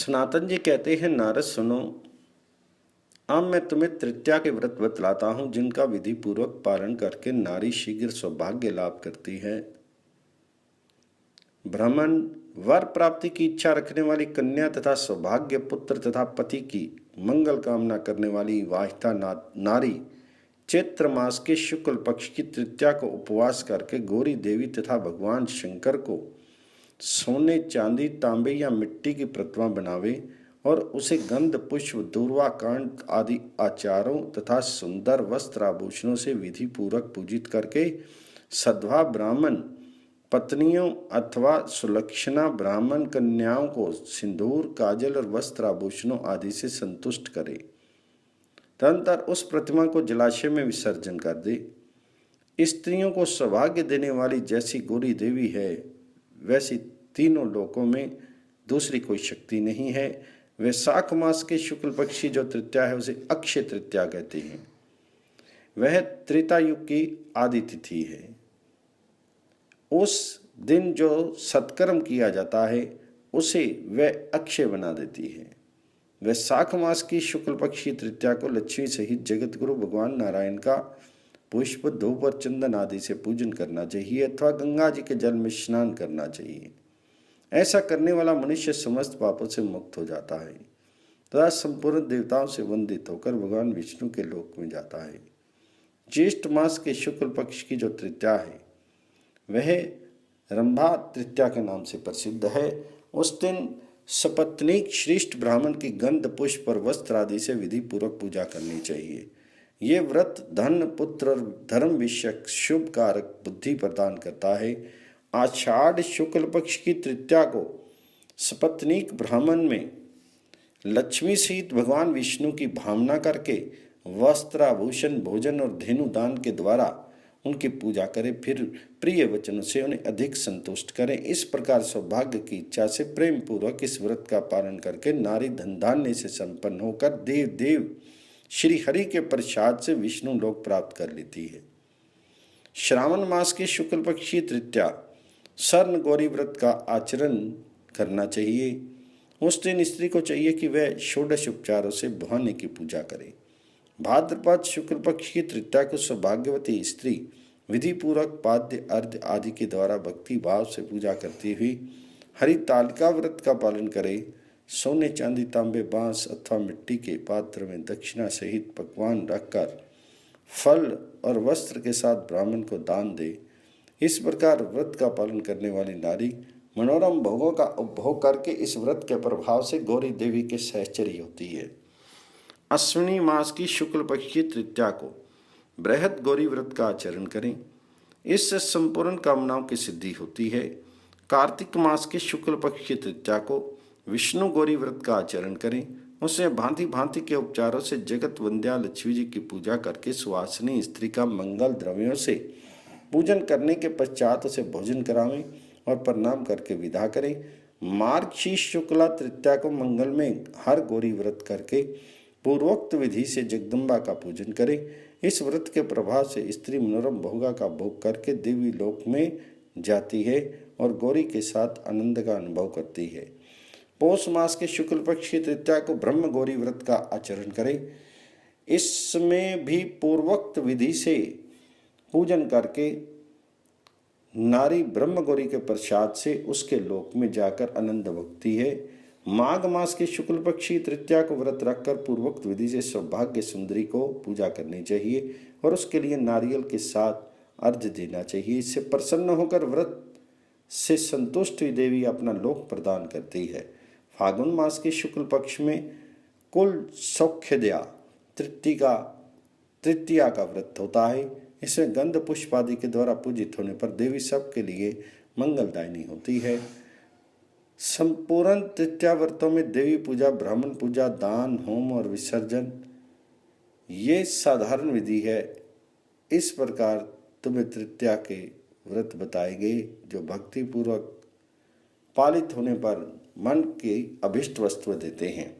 सनातन जी कहते हैं, नारद सुनो, अब मैं तुम्हें तृतीया के व्रत बतलाता हूँ जिनका विधि पूर्वक पालन करके नारी शीघ्र सौभाग्य लाभ करती है। ब्राह्मण वर प्राप्ति की इच्छा रखने वाली कन्या तथा सौभाग्य पुत्र तथा पति की मंगल कामना करने वाली वाहिता नारी चैत्र मास के शुक्ल पक्ष की तृतीया को उपवास करके गौरी देवी तथा भगवान शंकर को सोने, चांदी, तांबे या मिट्टी की प्रतिमा बनावे और उसे गंध, पुष्प, दूर्वा कांड आदि आचारों तथा सुंदर वस्त्र आभूषणों से विधि पूर्वक पूजित करके सद्भा ब्राह्मण पत्नियों अथवा सुलक्षणा ब्राह्मण कन्याओं को सिंदूर, काजल और वस्त्र आभूषणों आदि से संतुष्ट करे। तदनंतर उस प्रतिमा को जलाशय में विसर्जन कर दे। स्त्रियों को सौभाग्य देने वाली जैसी गौरी देवी है, वैसी तीनों लोकों में दूसरी कोई शक्ति नहीं है। वैशाख मास के शुक्ल पक्ष की जो तृतीया है उसे अक्षय तृतीया कहते हैं। वह त्रेता युग की आदि तिथि है। उस दिन जो सत्कर्म किया जाता है उसे वह अक्षय बना देती है। वैशाख मास की शुक्ल पक्ष की तृतीया को लक्ष्मी सहित जगत गुरु भगवान नारायण का पुष्प, धूप और चंदन आदि से पूजन करना चाहिए अथवा गंगा जी के जल में स्नान करना चाहिए। ऐसा करने वाला मनुष्य समस्त पापों से मुक्त हो जाता है तथा संपूर्ण देवताओं से वंदित होकर भगवान विष्णु के लोक में जाता है। ज्येष्ठ मास के शुक्ल पक्ष की जो तृतीया है वह रंभा तृतीया के नाम से प्रसिद्ध है। उस दिन सपत्नीक श्रेष्ठ ब्राह्मण की गंध, पुष्प और वस्त्र आदि से विधि पूर्वक पूजा करनी चाहिए। ये व्रत धन, पुत्र और धर्म विषयक शुभ कारक बुद्धि प्रदान करता है। आषाढ़ शुक्ल पक्ष की तृतीया को सपत्नीक ब्राह्मण में लक्ष्मी सहित भगवान विष्णु की भावना करके वस्त्र, आभूषण, भोजन और धेनु दान के द्वारा उनकी पूजा करें। फिर प्रिय वचनों से उन्हें अधिक संतुष्ट करें। इस प्रकार सौभाग्य की इच्छा से प्रेम पूर्वक इस व्रत का पालन करके नारी धन धान्य से संपन्न होकर देव श्री हरि के प्रसाद से विष्णु लोक प्राप्त कर लेती है। श्रावण मास के शुक्ल पक्ष की तृतीया स्वर्ण गौरी व्रत का आचरण करना चाहिए। उस दिन स्त्री को चाहिए कि वह षोडश उपचारों से भवानी की पूजा करे। भाद्रपद शुक्ल पक्ष की तृतीया को सौभाग्यवती स्त्री विधि पूर्वक पाद्य, अर्घ्य आदि के द्वारा भक्ति भाव से पूजा करती हुई हरितालिका व्रत का पालन करे। सोने, चांदी, तांबे, बांस अथवा मिट्टी के पात्र में दक्षिणा सहित पकवान रखकर फल और वस्त्र के साथ ब्राह्मण को दान दे। इस प्रकार व्रत का पालन करने वाली नारी मनोरम भोगों का उपभोग करके इस व्रत के प्रभाव से गौरी देवी के सहचरी होती है। अश्विनी मास की शुक्ल पक्ष की तृतीया को बृहद गौरी व्रत का आचरण करें। इससे संपूर्ण कामनाओं की सिद्धि होती है। कार्तिक मास के शुक्ल पक्ष की तृतीया को विष्णु गौरी व्रत का आचरण करें। उसे भांति भांति के उपचारों से जगत वंद्या लक्ष्मी जी की पूजा करके सुवासिनी स्त्री का मंगल द्रव्यों से पूजन करने के पश्चात उसे भोजन करावें और प्रणाम करके विदा करें। मार्गशीर्ष शुक्ला तृतीया को मंगल में हर गौरी व्रत करके पूर्वोक्त विधि से जगदम्बा का पूजन करें। इस व्रत के प्रभाव से स्त्री मनोरम भोगा का भोग करके देवी लोक में जाती है और गौरी के साथ आनंद का अनुभव करती है। पौष मास के शुक्ल पक्ष की तृतीया को ब्रह्म गौरी व्रत का आचरण करें। इसमें भी पूर्वोक्त विधि से पूजन करके नारी ब्रह्म गौरी के प्रसाद से उसके लोक में जाकर आनंद भोगती है। माघ मास के शुक्ल पक्षी तृतीया को व्रत रखकर पूर्वोक्त विधि से सौभाग्य सुंदरी को पूजा करनी चाहिए और उसके लिए नारियल के साथ अर्घ्य देना चाहिए। इससे प्रसन्न होकर व्रत से संतुष्ट हुई देवी अपना लोक प्रदान करती है। फागुन मास के शुक्ल पक्ष में कुल सौख्यदया तृतीया का व्रत होता है। इसमें गंध, पुष्प आदि के द्वारा पूजित होने पर देवी सबके लिए मंगलदायिनी होती है। संपूर्ण तृतीया व्रतों में देवी पूजा, ब्राह्मण पूजा, दान, होम और विसर्जन ये साधारण विधि है। इस प्रकार तुम्हें तृतीया के व्रत बताए गए जो भक्ति पूर्वक पालित होने पर मन की अभिष्ट वस्तु देते हैं।